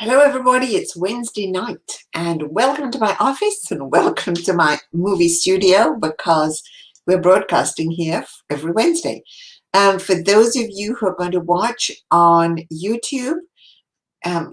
Hello everybody, it's Wednesday night and welcome to my office and welcome to my movie studio because we're broadcasting here every Wednesday. For those of you who are going to watch on YouTube,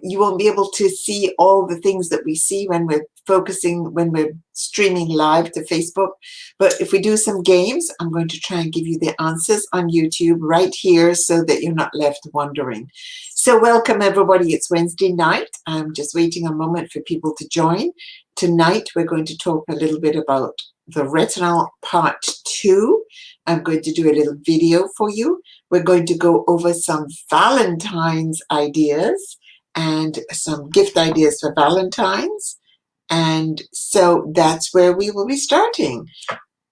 you won't be able to see all the things that we see when we're streaming live to Facebook. But if we do some games, I'm going to try and give you the answers on YouTube right here so that you're not left wondering. So welcome everybody, it's Wednesday night. I'm just waiting a moment for people to join. Tonight we're going to talk a little bit about the Retinol Part 2. I'm going to do a little video for you. We're going to go over some Valentine's ideas and some gift ideas for Valentine's. And so that's where we will be starting.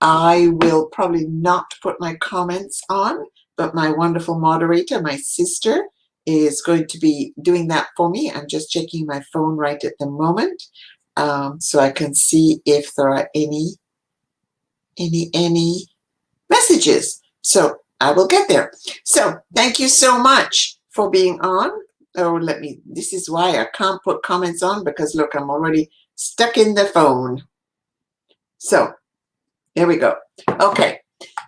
I will probably not put my comments on, but my wonderful moderator, my sister, is going to be doing that for me. I'm just checking my phone right at the moment so I can see if there are any messages. So I will get there. So thank you so much for being on. Oh, this is why I can't put comments on because look, I'm already stuck in the phone. So there we go. Okay,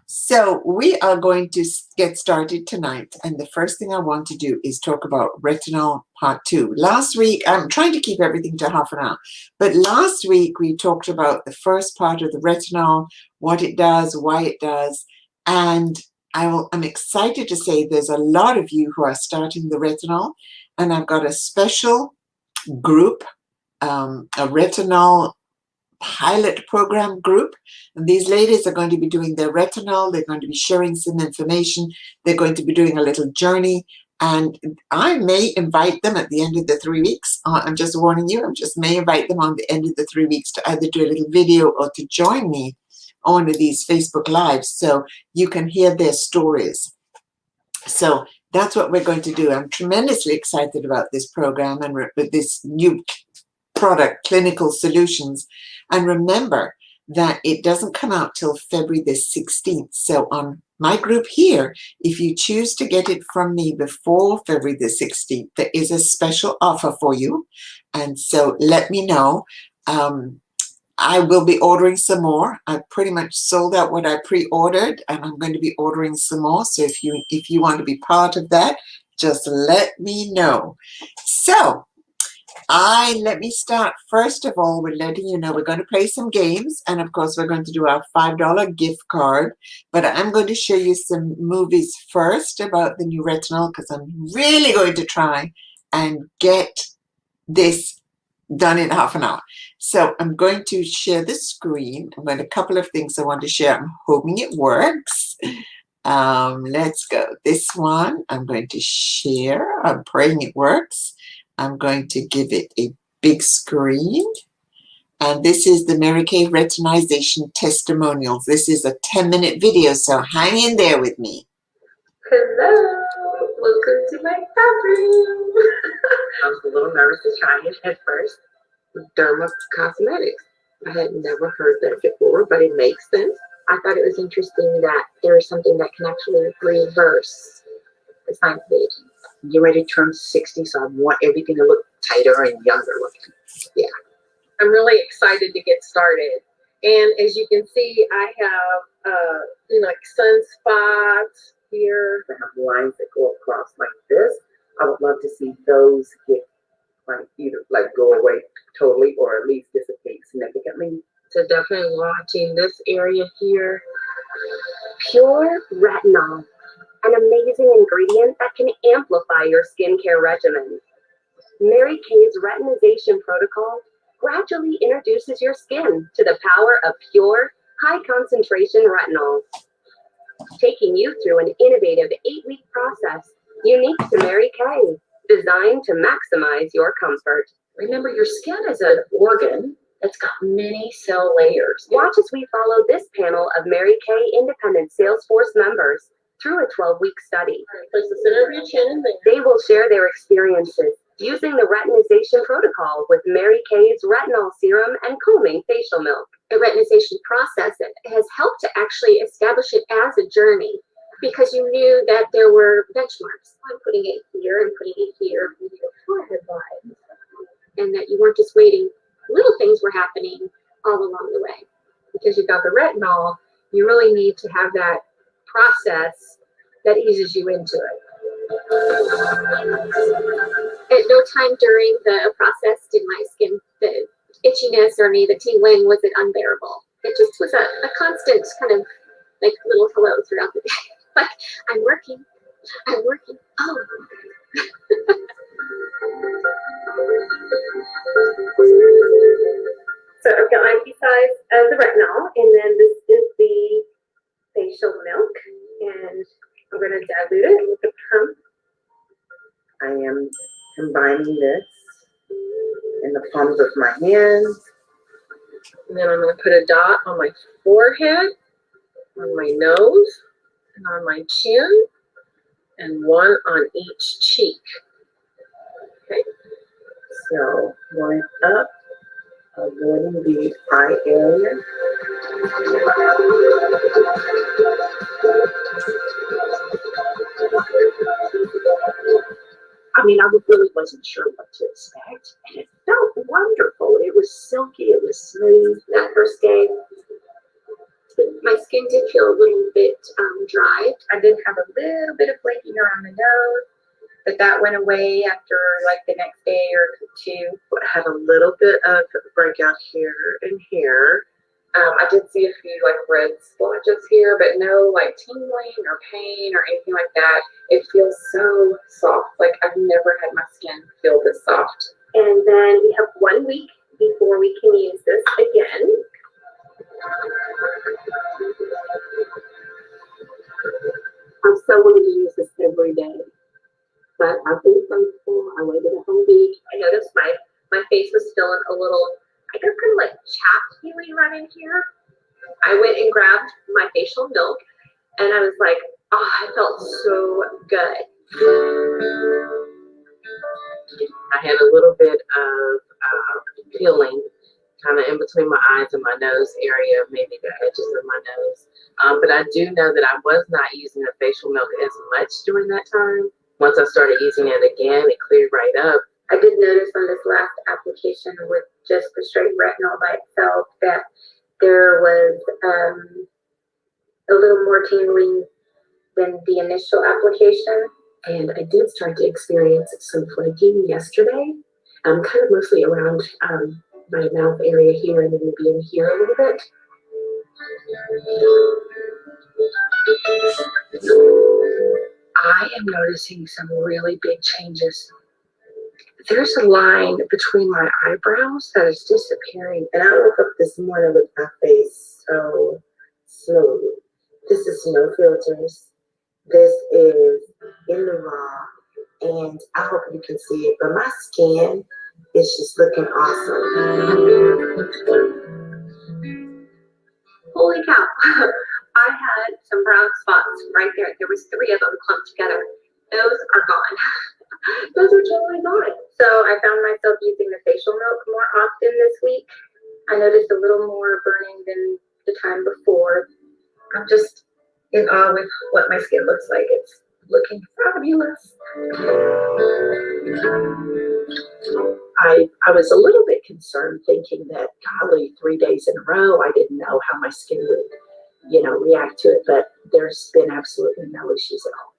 so we are going to get started tonight. And the first thing I want to do is talk about Retinol Part 2. Last week, I'm trying to keep everything to half an hour, but last week we talked about the first part of the retinol, what it does, why it does, and I'm excited to say there's a lot of you who are starting the retinol, and I've got a special group, a retinol pilot program group, and these ladies are going to be doing their retinol. They're going to be sharing some information. They're going to be doing a little journey, and I may invite them at the end of the 3 weeks. I'm just warning you, I just may invite them on the end of the 3 weeks to either do a little video or to join me on one of these Facebook Lives so you can hear their stories. So that's what we're going to do. I'm tremendously excited about this program and with this new product, Clinical Solutions. And remember that it doesn't come out till February the 16th. So on my group here, if you choose to get it from me before February the 16th, there is a special offer for you. And so let me know. I will be ordering some more. I pretty much sold out what I pre-ordered, and I'm going to be ordering some more. So if you want to be part of that, just let me know. So let me start first of all with letting you know we're going to play some games, and of course we're going to do our $5 gift card, but I'm going to show you some movies first about the new retinol because I'm really going to try and get this done in half an hour. So I'm going to share the screen. I'm going to a couple of things I want to share. I'm hoping it works. Let's go. This one I'm going to share. I'm praying it works. I'm going to give it a big screen. And this is the Mary Kay Retinization Testimonials. This is a 10-minute video, so hang in there with me. Hello, welcome to my bathroom. I was a little nervous to try it at first. Derma Cosmetics. I had never heard that before, but it makes sense. I thought it was interesting that there is something that can actually reverse the signs of aging. You're ready to turn 60, so I want everything to look tighter and younger looking. Yeah. I'm really excited to get started. And as you can see, I have, like sunspots here. I have lines that go across like this. I would love to see those get either go away totally or at least dissipate significantly. So definitely watching this area here. Pure retinol, an amazing ingredient that can amplify your skincare regimen. Mary Kay's retinization protocol gradually introduces your skin to the power of pure, high-concentration retinol, taking you through an innovative 8-week process unique to Mary Kay, designed to maximize your comfort. Remember, your skin is an organ that's got many cell layers. Watch as we follow this panel of Mary Kay independent Salesforce members through a 12-week study. Place the center of your chin in there. They will share their experiences using the retinization protocol with Mary Kay's retinol serum and combing facial milk. The retinization process has helped to actually establish it as a journey because you knew that there were benchmarks. I'm putting it here and putting it here. Forehead line. and that you weren't just waiting. Little things were happening all along the way. Because you've got the retinol, you really need to have that process that eases you into it. At no time during the process did my skin, the itchiness or any of the tingling, was it unbearable. It just was a constant kind of like little hello throughout the day. Like, I'm working. Oh. So I've got my pea size of the retinol, and then this is the facial milk, and I'm going to dilute it with the pump. I am combining this in the palms of my hands, and then I'm going to put a dot on my forehead, on my nose, and on my chin, and one on each cheek. Okay, so going up, avoiding the eye area. I mean, I really wasn't sure what to expect, and it felt wonderful. It was silky, it was smooth that first day. My skin did feel a little bit dry. I did have a little bit of flaking around the nose, but that went away after like the next day or two. I had a little bit of breakout here and here. I did see a few like red splotches here, but no like tingling or pain or anything like that. It feels so soft. Like I've never had my skin feel this soft. And then we have 1 week before we can use this again. I'm so willing to use this every day. But I've been thankful. I waited a whole week. I noticed my face was feeling a little, I guess, kind of like chapped feeling right in here. I went and grabbed my facial milk, and I was like, oh, I felt so good. I had a little bit of peeling kind of in between my eyes and my nose area, maybe the edges of my nose. But I do know that I was not using the facial milk as much during that time. Once I started using it again, it cleared right up. I did notice on this last application with just the straight retinol by itself that there was a little more tingling than the initial application. And I did start to experience some flaking yesterday, kind of mostly around my mouth area here and then maybe in here a little bit. I am noticing some really big changes. There's a line between my eyebrows that is disappearing, and I woke up this morning with my face so smooth. This is no filters. This is in the raw, and I hope you can see it, but my skin is just looking awesome. Holy cow. I had some brown spots right there. There was 3 of them clumped together. Those are gone. Those are totally gone. So I found myself using the facial milk more often this week. I noticed a little more burning than the time before. I'm just in awe with what my skin looks like. It's looking fabulous. I was a little bit concerned thinking that, golly, 3 days in a row, I didn't know how my skin would, react to it, but there's been absolutely no issues at all.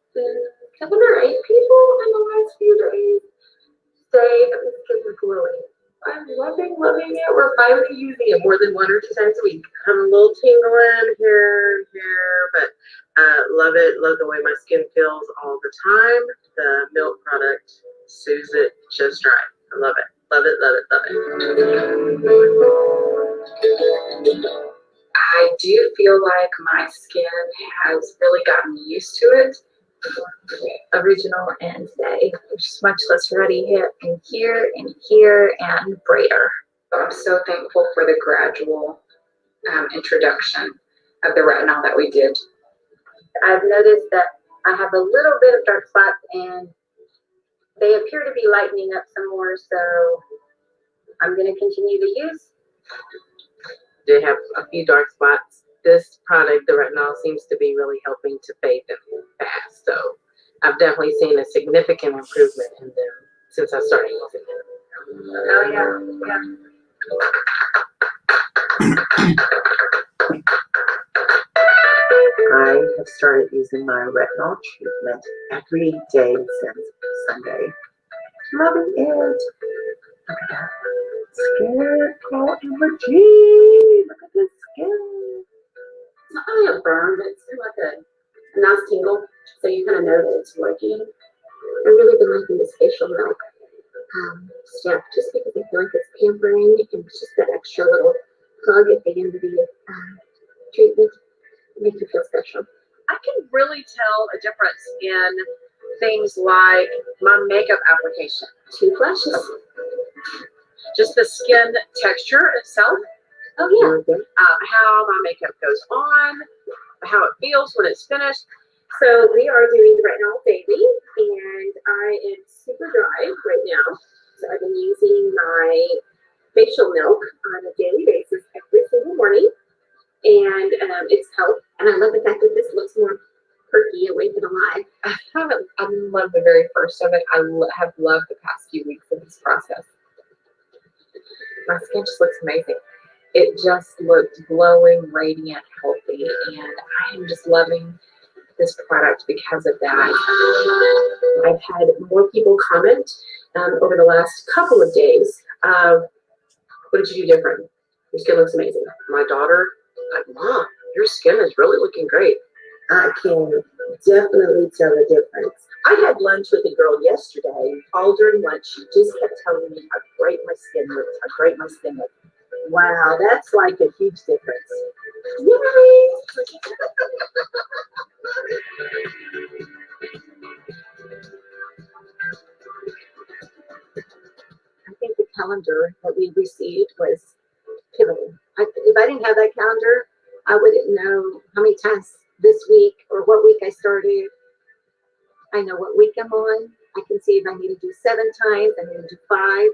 7 or 8 people in the last few days say that the skin is glowing. I'm loving it. We're finally using it more than 1 or 2 times a week. I'm a little tingling here, but love it. Love the way my skin feels all the time. The milk product soothes it just right. I love it. Love it. I do feel like my skin has really gotten used to it. Original and today. There's much less ruddy here and here and brighter. I'm so thankful for the gradual introduction of the retinol that we did. I've noticed that I have a little bit of dark spots and they appear to be lightening up some more, so I'm going to continue to use. Did have a few dark spots. This product, the retinol, seems to be really helping to fade them fast. So I've definitely seen a significant improvement in them since I started using them. Oh yeah, yeah. I have started using my retinol treatment every day since Sunday. Loving it. Look at that. Skin pro energy. Look at this skin. It's not really a burn, but it's kind of like a nice tingle. So you kind of know that it's working. I've really been liking this facial milk stuff just because I feel like it's pampering and it's just that extra little hug at the end of the treatment. It makes you feel special. I can really tell a difference in things like my makeup application. Two flashes. Just the skin texture itself. Oh yeah. How my makeup goes on, how it feels when it's finished. So we are doing the retinol daily, and I am super dry right now. So I've been using my facial milk on a daily basis every single morning, and it's helped. And I love the fact that this looks more perky, awake and alive. I love the very first of it. I have loved the past few weeks of this process. My skin just looks amazing. It just looked glowing, radiant, healthy, and I am just loving this product because of that. I've had more people comment over the last couple of days of, what did you do different? Your skin looks amazing. My daughter, like, Mom, your skin is really looking great. I can definitely tell the difference. I had lunch with a girl yesterday. All during lunch, she just kept telling me how great my skin looked, how great my skin looked. Wow, that's like a huge difference. Yay! I think the calendar that we received was pivotal. If I didn't have that calendar, I wouldn't know how many tests this week or what week I started. I know what week I'm on. I can see if I need to do 7 times, I need to do 5.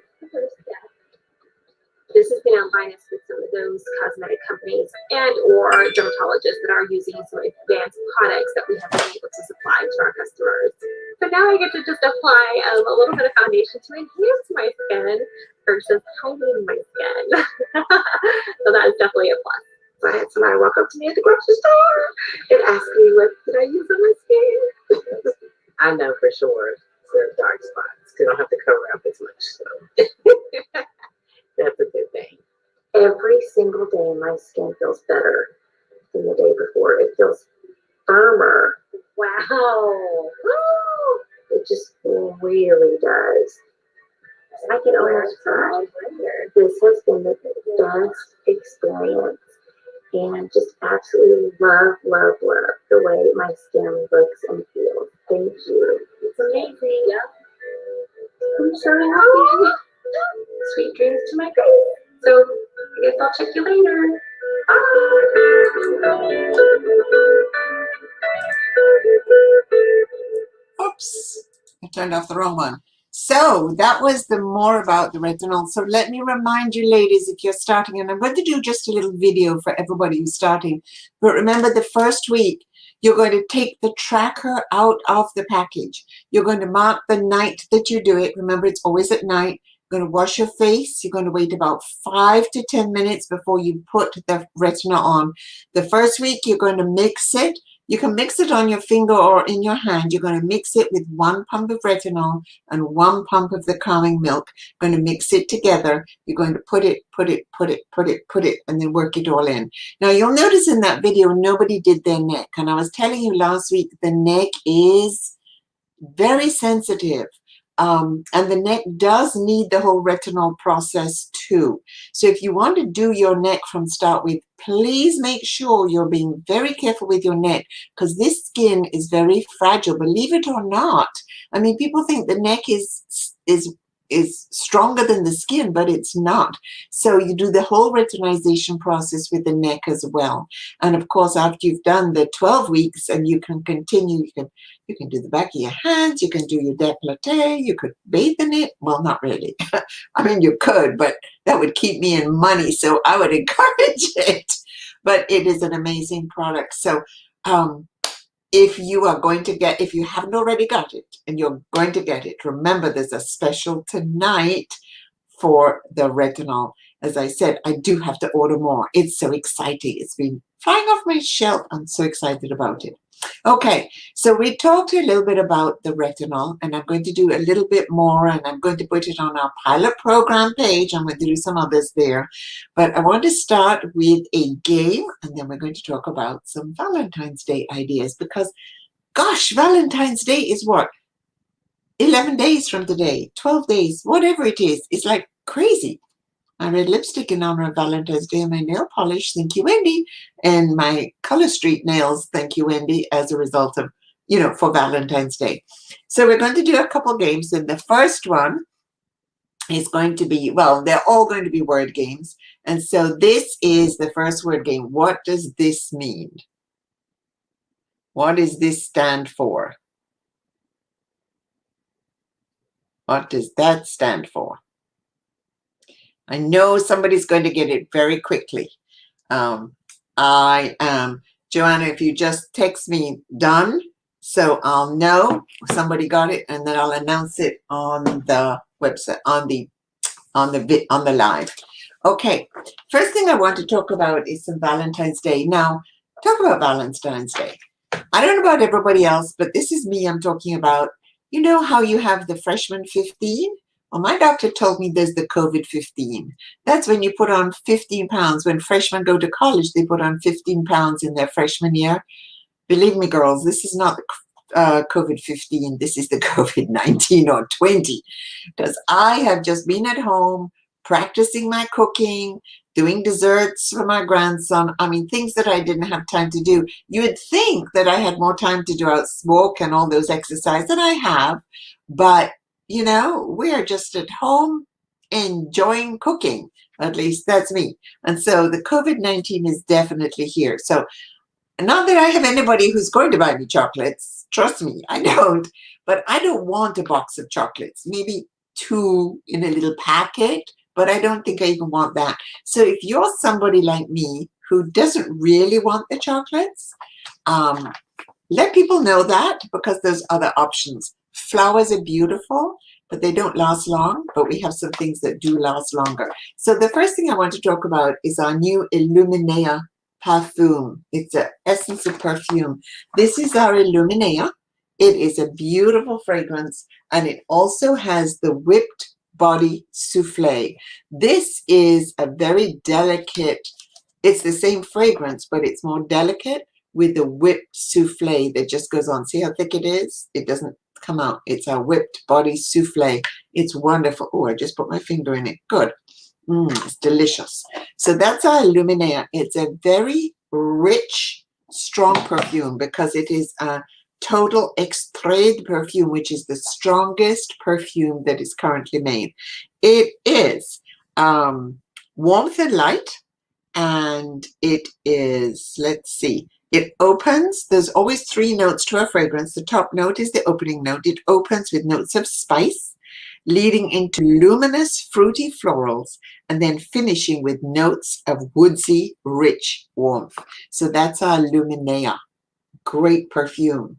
This has been outlined with some of those cosmetic companies and or dermatologists that are using some advanced products that we have been able to supply to our customers. So now I get to just apply a little bit of foundation to enhance my skin versus hiding my skin. So that is definitely a plus. So I had somebody walk up to me at the grocery store and ask me, what did I use on my skin? I know for sure the dark spots because I don't have to cover up as much. So that's a good thing. Every single day, my skin feels better than the day before. It feels firmer. Wow. Woo! It just really does. I can almost cry. This has been the best experience. And just absolutely love, love, love the way my skin looks and feels. Thank you. It's amazing. Yep. I'm so happy. Sweet dreams to my face. So I guess I'll check you later. Bye. Oops, I turned off the wrong one. So that was the more about the retinol. So let me remind you, ladies, if you're starting, and I'm going to do just a little video for everybody who's starting. But remember, the first week, you're going to take the tracker out of the package. You're going to mark the night that you do it. Remember, it's always at night. You're going to wash your face. You're going to wait about 5 to 10 minutes before you put the retinol on. The first week, you're going to mix it. You can mix it on your finger or in your hand. You're going to mix it with 1 pump of retinol and 1 pump of the calming milk. You're going to mix it together. You're going to put it, and then work it all in. Now, you'll notice in that video, nobody did their neck. And I was telling you last week, the neck is very sensitive. And the neck does need the whole retinol process too. So if you want to do your neck from start with, please make sure you're being very careful with your neck because this skin is very fragile, believe it or not. I mean, people think the neck is stronger than the skin, but it's not. So you do the whole retinization process with the neck as well. And of course, after you've done the 12 weeks and you can continue, you can do the back of your hands, you can do your décolleté, you could bathe in it. Well, not really. I mean, you could, but that would keep me in money, so I would encourage it. But it is an amazing product. So if you are going to get, if you haven't already got it and you're going to get it, remember there's a special tonight for the retinol. As I said, I do have to order more. It's so exciting. It's been flying off my shelf. I'm so excited about it. Okay, so we talked a little bit about the retinol, and I'm going to do a little bit more, and I'm going to put it on our pilot program page. I'm going to do some others there, but I want to start with a game, and then we're going to talk about some Valentine's Day ideas, because gosh, Valentine's Day is what? 11 days from today, 12 days, whatever it is. It's like crazy. My red lipstick in honor of Valentine's Day, and my nail polish, thank you, Wendy, and my Color Street nails, thank you, Wendy, as a result of, for Valentine's Day. So we're going to do a couple games, and the first one is going to be, well, they're all going to be word games. And so this is the first word game. What does this mean? What does this stand for? What does that stand for? I know somebody's going to get it very quickly. I am, Joanna, if you just text me done, so I'll know somebody got it, and then I'll announce it on the website, on the live. Okay, first thing I want to talk about is some Valentine's Day. Now, talk about Valentine's Day. I don't know about everybody else, but this is me I'm talking about. You know how you have the freshman 15? Well, my doctor told me there's the COVID 15. That's when you put on 15 pounds. When freshmen go to college, they put on 15 pounds in their freshman year. Believe me, girls, this is not the COVID 15. This is the COVID 19 or 20. Because I have just been at home practicing my cooking, doing desserts for my grandson. I mean, things that I didn't have time to do. You would think that I had more time to do out walk and all those exercises that I have, but we are just at home enjoying cooking. At least that's me. And so the COVID-19 is definitely here. So not that I have anybody who's going to buy me chocolates. Trust me, I don't. But I don't want a box of chocolates. Maybe 2 in a little packet, but I don't think I even want that. So if you're somebody like me who doesn't really want the chocolates, let people know that, because there's other options. Flowers are beautiful, but they don't last long, but we have some things that do last longer. So the first thing I want to talk about is our new Illuminea perfume. It's an essence of perfume. This is our Illuminea. It is a beautiful fragrance, and it also has the whipped body souffle. This is a very delicate, it's the same fragrance, but it's more delicate with the whipped souffle that just goes on. See how thick it is? It doesn't come out. It's a whipped body souffle. It's wonderful. Oh, I just put my finger in it. Good. It's delicious. So that's our Illuminea. It's a very rich, strong perfume because it is a total extrait perfume, which is the strongest perfume that is currently made. It is warmth and light, and it is, let's see, it opens, there's always 3 notes to a fragrance. The top note is the opening note. It opens with notes of spice, leading into luminous fruity florals, and then finishing with notes of woodsy, rich warmth. So that's our Illuminea. Great perfume.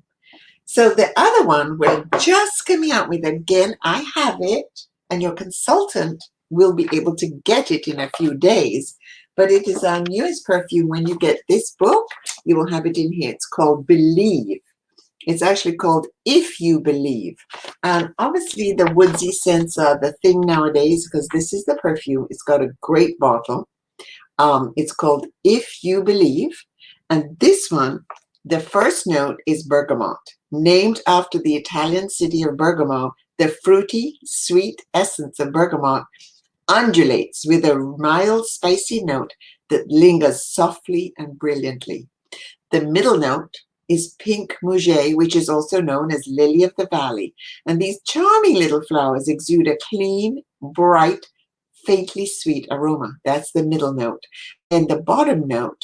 So the other one we're just coming out with, again, I have it, and your consultant will be able to get it in a few days. But it is our newest perfume. When you get this book, you will have it in here. It's called Believe. It's actually called If You Believe. And obviously the woodsy scents are the thing nowadays, because this is the perfume. It's got a great bottle. It's called If You Believe. And this one, the first note is bergamot. Named after the Italian city of Bergamo, the fruity, sweet essence of bergamot undulates with a mild, spicy note that lingers softly and brilliantly. The middle note is pink muguet, which is also known as lily of the valley. And these charming little flowers exude a clean, bright, faintly sweet aroma. That's the middle note. And the bottom note,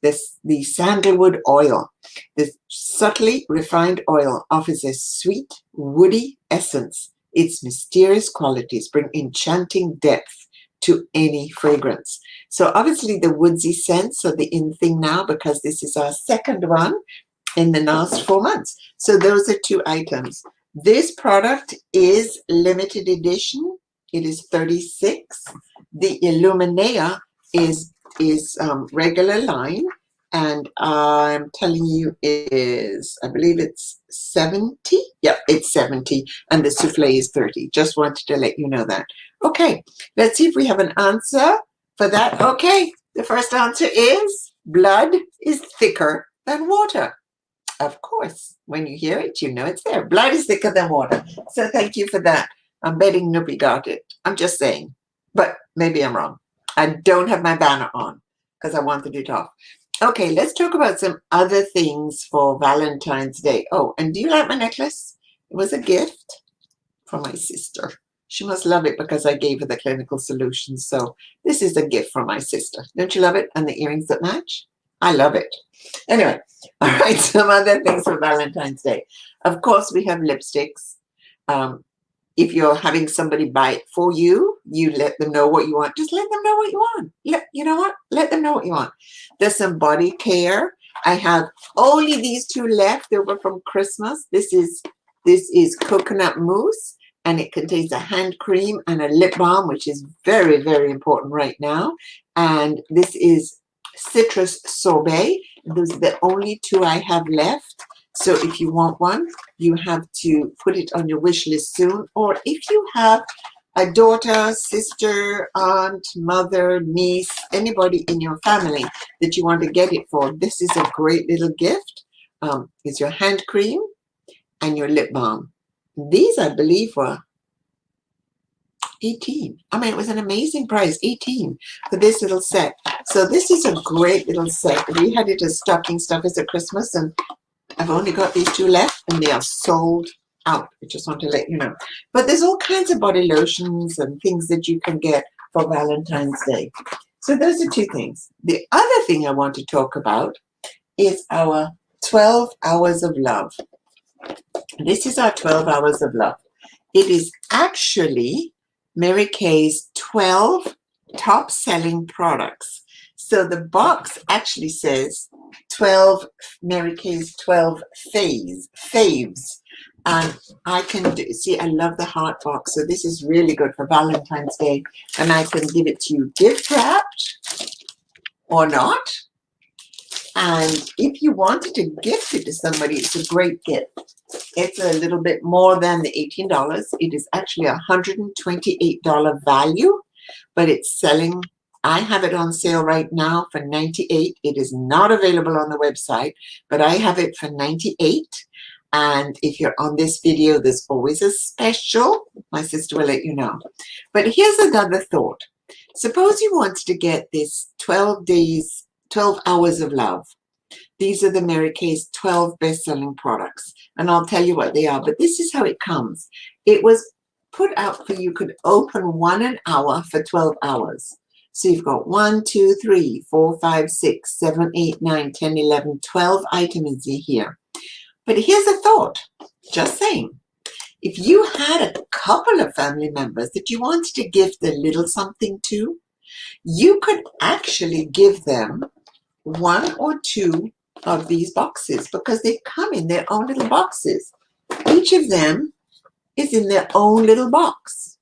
the sandalwood oil. This subtly refined oil offers a sweet, woody essence. Its mysterious qualities bring enchanting depth to any fragrance. So obviously the woodsy scents are the in thing now, because this is our second one in the last 4 months. So those are 2 items. This product is limited edition. It is $36. The Illuminea is regular line, and I'm telling you it is, I believe it's 70. Yep, it's 70, and the souffle is 30. Just wanted to let you know that. Okay, let's see if we have an answer for that. Okay, the first answer is blood is thicker than water. Of course, when you hear it, you know it's there. Blood is thicker than water. So thank you for that. I'm betting Nuppy got it. I'm just saying, but maybe I'm wrong. I don't have my banner on because I wanted it off. Okay, let's talk about some other things for Valentine's Day. Oh, and do you like my necklace? It was a gift from my sister. She must love it because I gave her the clinical solution. So this is a gift from my sister. Don't you love it? And the earrings that match? I love it. Anyway, all right, some other things for Valentine's Day. Of course, we have lipsticks. If you're having somebody buy it for you, you let them know what you want. Just let them know what you want. You know what? Let them know what you want. There's some body care. I have only these two left over from Christmas. This is coconut mousse, and it contains a hand cream and a lip balm, which is very, very important right now. And this is citrus sorbet. Those are the only two I have left. So if you want one, you have to put it on your wish list soon. Or if you have a daughter, sister, aunt, mother, niece, anybody in your family that you want to get it for, this is a great little gift. It's your hand cream and your lip balm. These, I believe, were 18. I mean, it was an amazing price, 18 for this little set. So this is a great little set. We had it as stocking stuffers at Christmas, and I've only got these two left, and they are sold out. I just want to let you know. But there's all kinds of body lotions and things that you can get for Valentine's Day. So those are two things. The other thing I want to talk about is our 12 hours of love. This is our 12 hours of love. It is actually Mary Kay's 12 top selling products. So the box actually says 12 Mary Kay's 12 faves. And I can see, I love the heart box. So this is really good for Valentine's Day. And I can give it to you gift wrapped or not. And if you wanted to gift it to somebody, it's a great gift. It's a little bit more than the $18. It is actually a $128 value, but it's selling. I have it on sale right now for $98. It is not available on the website, but I have it for $98. And if you're on this video, there's always a special. My sister will let you know. But here's another thought. Suppose you wanted to get this 12 hours of love. These are the Mary Kay's 12 best-selling products. And I'll tell you what they are, but this is how it comes. It was put out for you could open one an hour for 12 hours. So you've got 1, 2, 3, 4, 5, 6, 7, 8, 9, 10, 11, 12 items in here. But here's a thought, just saying. If you had a couple of family members that you wanted to give a little something to, you could actually give them 1 or 2 of these boxes because they come in their own little boxes. Each of them is in their own little box.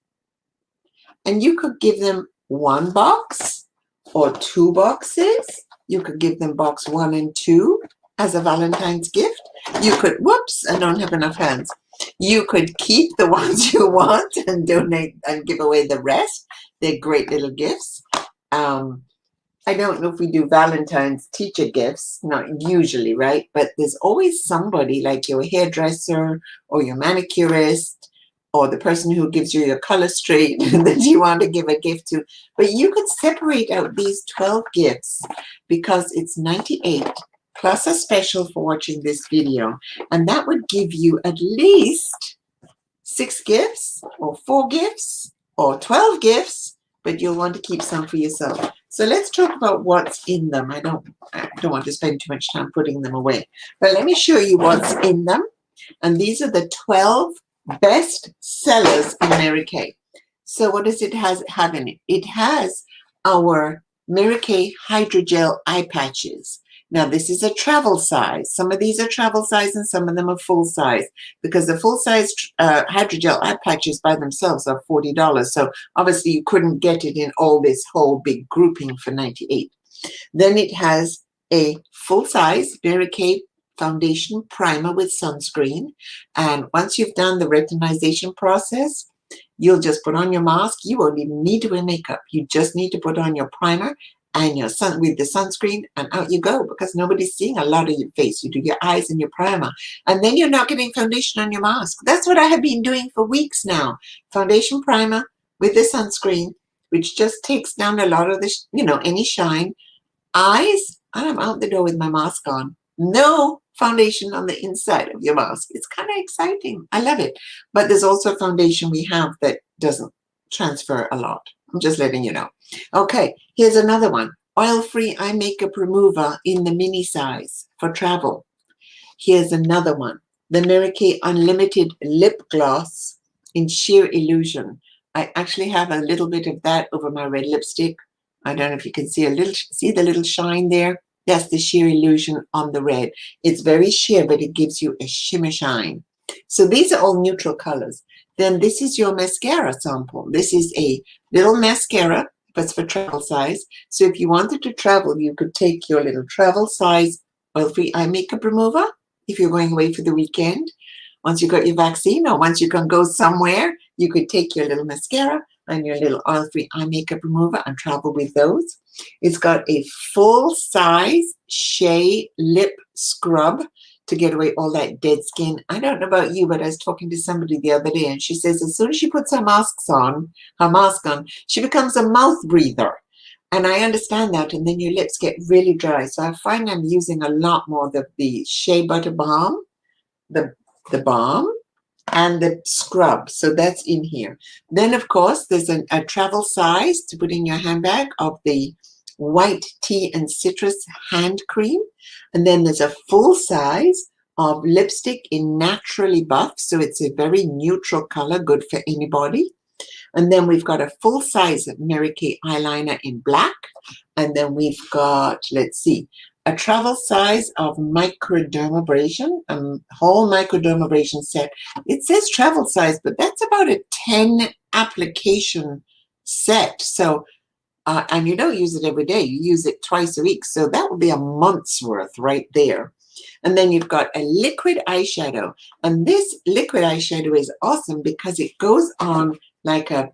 And you could give them 1 box or 2 boxes. You could give them box 1 and 2 as a Valentine's gift. You could, whoops, I don't have enough hands. You could keep the ones you want and donate and give away the rest. They're great little gifts. I don't know if we do Valentine's teacher gifts, not usually, right? But there's always somebody like your hairdresser or your manicurist or the person who gives you your color straight that you want to give a gift to. But you could separate out these 12 gifts because it's $98 plus a special for watching this video. And that would give you at least 6 gifts or 4 gifts or 12 gifts, but you'll want to keep some for yourself. So let's talk about what's in them. I don't want to spend too much time putting them away. But let me show you what's in them. And these are the 12 best sellers in Mary Kay. So what does it have in it? It has our Mary Kay Hydrogel eye patches. Now, this is a travel size. Some of these are travel size and some of them are full size, because the full size hydrogel eye patches by themselves are $40. So obviously you couldn't get it in all this whole big grouping for $98. Then it has a full size Mary Kay foundation primer with sunscreen. And once you've done the retinization process, you'll just put on your mask. You won't even need to wear makeup. You just need to put on your primer and your sun with the sunscreen, and out you go, because nobody's seeing a lot of your face. You do your eyes and your primer, and then you're not getting foundation on your mask. That's what I have been doing for weeks now. Foundation primer with the sunscreen, which just takes down a lot of the, any shine. Eyes, I'm out the door with my mask on. No foundation on the inside of your mask. It's kind of exciting. I love it. But there's also a foundation we have that doesn't transfer a lot. I'm just letting you know. Okay, here's another one. Oil-free eye makeup remover in the mini size for travel. Here's another one. The Mary Kay Unlimited Lip Gloss in Sheer Illusion. I actually have a little bit of that over my red lipstick. I don't know if you can see the little shine there. That's the Sheer Illusion on the red. It's very sheer, but it gives you a shimmer shine. So these are all neutral colors. Then this is your mascara sample. This is a little mascara, but it's for travel size. So if you wanted to travel, you could take your little travel size oil-free eye makeup remover if you're going away for the weekend. Once you got your vaccine, or once you can go somewhere, you could take your little mascara and your little oil-free eye makeup remover and travel with those. It's got a full-size Shea lip scrub to get away all that dead skin. I don't know about you, but I was talking to somebody the other day, and she says as soon as she puts her mask on, she becomes a mouth breather. And I understand that, and then your lips get really dry. So I find I'm using a lot more of the Shea Butter Balm, the balm, and the scrub. So that's in here. Then, of course, there's a travel size to put in your handbag of the white tea and citrus hand cream. And then there's a full size of lipstick in Naturally Buff. So it's a very neutral color, good for anybody. And then we've got a full size Mary Kay eyeliner in black. And then we've got, let's see, a travel size of microdermabrasion, whole microdermabrasion set. It says travel size, but that's about a 10 application set. So, and you don't use it every day. You use it twice a week. So that would be a month's worth right there. And then you've got a liquid eyeshadow. And this liquid eyeshadow is awesome because it goes on like a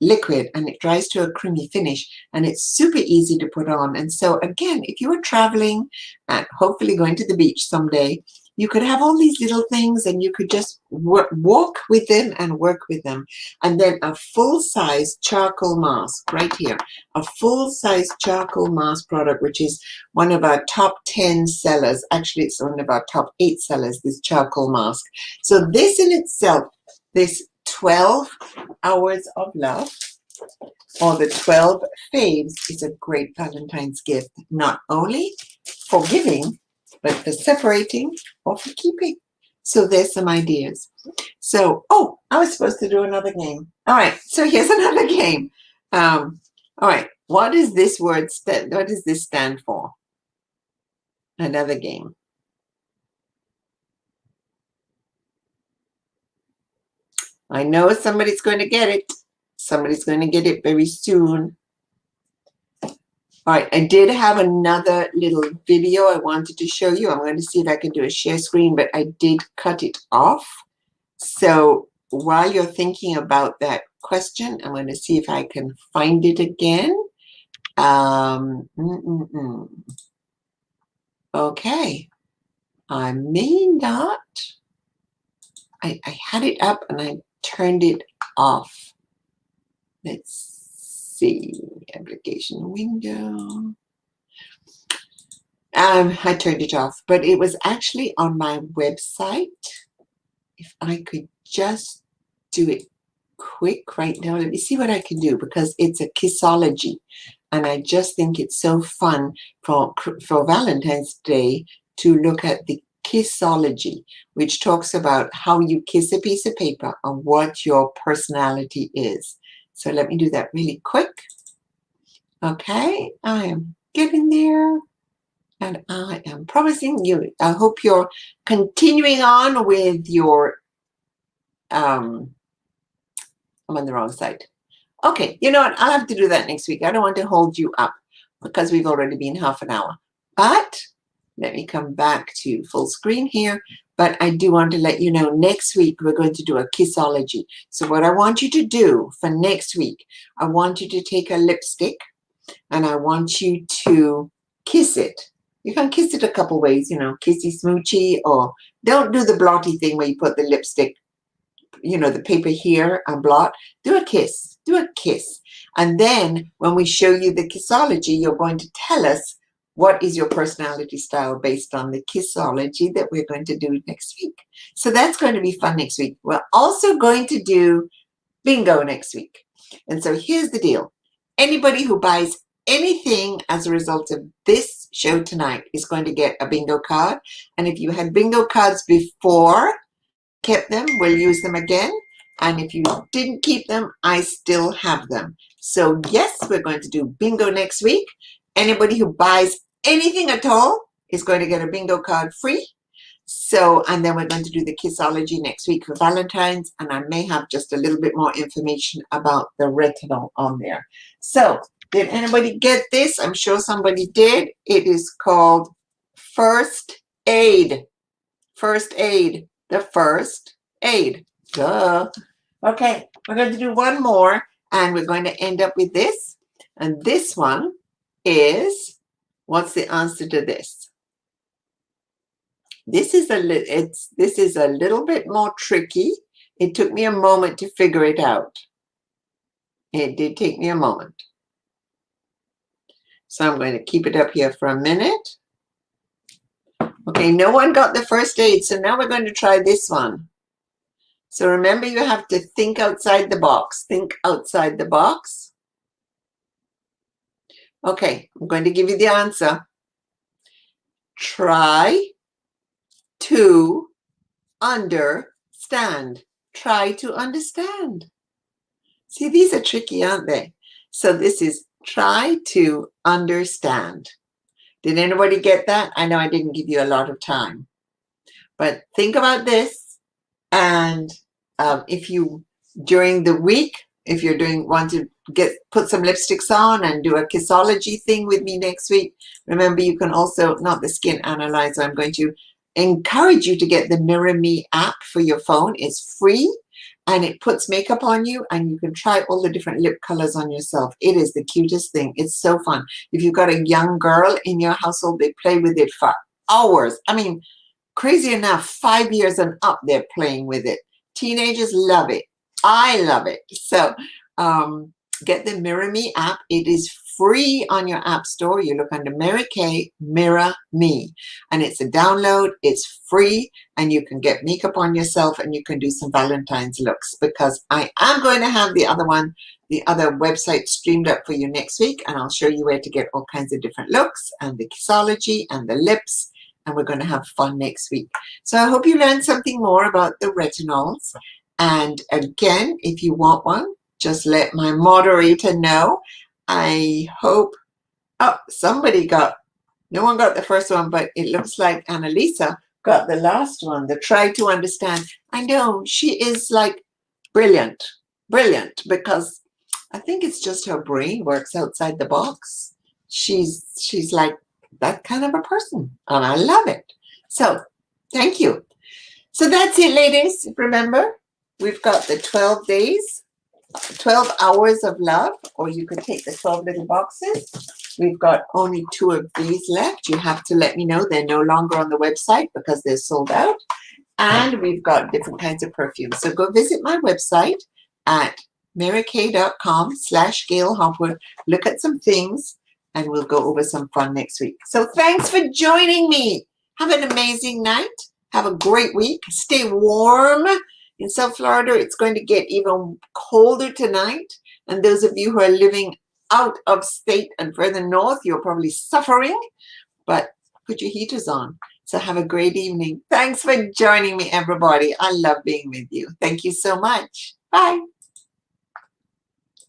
liquid and it dries to a creamy finish, and it's super easy to put on. And so again, if you are traveling and hopefully going to the beach someday, you could have all these little things and you could just walk with them and work with them. And then a full-size charcoal mask right here, a full-size charcoal mask product, which is one of our top 10 sellers. Actually, it's one of our top 8 sellers, this charcoal mask. So this in itself, this 12 hours of love, or the 12 faves, is a great Valentine's gift, not only for giving, but for separating or for keeping. So there's some ideas. So, oh, I was supposed to do another game. All right, so here's another game. All right, what does this word what does this stand for? Another game. I know somebody's going to get it. Somebody's going to get it very soon. All right, I did have another little video I wanted to show you. I'm going to see if I can do a share screen, but I did cut it off. So while you're thinking about that question, I'm going to see if I can find it again. Okay, I may not. I had it up and I turned it off. Let's see, application window. I turned it off, but it was actually on my website. If I could just do it quick right now, let me see what I can do, because it's a kissology, and I just think it's so fun for Valentine's Day to look at the kissology, which talks about how you kiss a piece of paper and what your personality is. So let me do that really quick. Okay, I am getting there. And I am promising you, I hope you're continuing on with your, I'm on the wrong side. Okay, you know what? I'll have to do that next week. I don't want to hold you up because we've already been half an hour. But let me come back to full screen here. But I do want to let you know next week we're going to do a kissology. So what I want you to do for next week, I want you to take a lipstick and I want you to kiss it. You can kiss it a couple ways, you know, kissy smoochy, or don't do the blotty thing where you put the lipstick, you know, the paper here and blot. Do a kiss, do a kiss. And then when we show you the kissology, you're going to tell us what is your personality style based on the kissology that we're going to do next week. So that's going to be fun next week. We're also going to do bingo next week. And so here's the deal. Anybody who buys anything as a result of this show tonight is going to get a bingo card. And if you had bingo cards before, kept them, we'll use them again. And if you didn't keep them, I still have them. So yes, we're going to do bingo next week. Anybody who buys anything at all is going to get a bingo card free. So, and then we're going to do the kissology next week for Valentine's, and I may have just a little bit more information about the retinol on there. So, did anybody get this? I'm sure somebody did. It is called First Aid. First Aid. The First Aid. Duh. Okay, we're going to do one more, and we're going to end up with this. And this one is, what's the answer to this? This is a little bit more tricky. It took me a moment to figure it out. It did take me a moment. So I'm going to keep it up here for a minute. Okay, no one got the first aid, so now we're going to try this one. So remember, you have to think outside the box. Think outside the box. Okay, I'm going to give you the answer. Try to understand. Try to understand. See, these are tricky, aren't they? So this is try to understand. Did anybody get that? I know I didn't give you a lot of time, but think about this. And if you, during the week, if you're want to put some lipsticks on and do a kissology thing with me next week, remember you can also, not the skin analyzer, I'm going to encourage you to get the Mirror Me app for your phone. It's free and it puts makeup on you and you can try all the different lip colors on yourself. It is the cutest thing. It's so fun. If you've got a young girl in your household, they play with it for hours. I mean, crazy enough, 5 years and up, they're playing with it. Teenagers love it. I love it. So get the Mirror Me app. It is free on your app store. You look under Mary Kay, Mirror Me. And it's a download. It's free. And you can get makeup on yourself and you can do some Valentine's looks, because I am going to have the other one, the other website streamed up for you next week. And I'll show you where to get all kinds of different looks and the kissology and the lips. And we're going to have fun next week. So I hope you learned something more about the retinols. And again, if you want one, just let my moderator know. I hope, oh, somebody got, no one got the first one, but it looks like Annalisa got the last one, the try to understand. I know, she is like brilliant, because I think it's just her brain works outside the box. She's like that kind of a person, and I love it. So thank you. So that's it, ladies. Remember, we've got the 12 days, 12 hours of love, or you could take the 12 little boxes. We've got only 2 of these left. You have to let me know. They're no longer on the website because they're sold out. And we've got different kinds of perfumes. So go visit my website at marykay.com/Gail Hopwood. Look at some things and we'll go over some fun next week. So thanks for joining me. Have an amazing night. Have a great week. Stay warm. In South Florida, it's going to get even colder tonight. And those of you who are living out of state and further north, you're probably suffering, but put your heaters on. So have a great evening. Thanks for joining me, everybody. I love being with you. Thank you so much. Bye.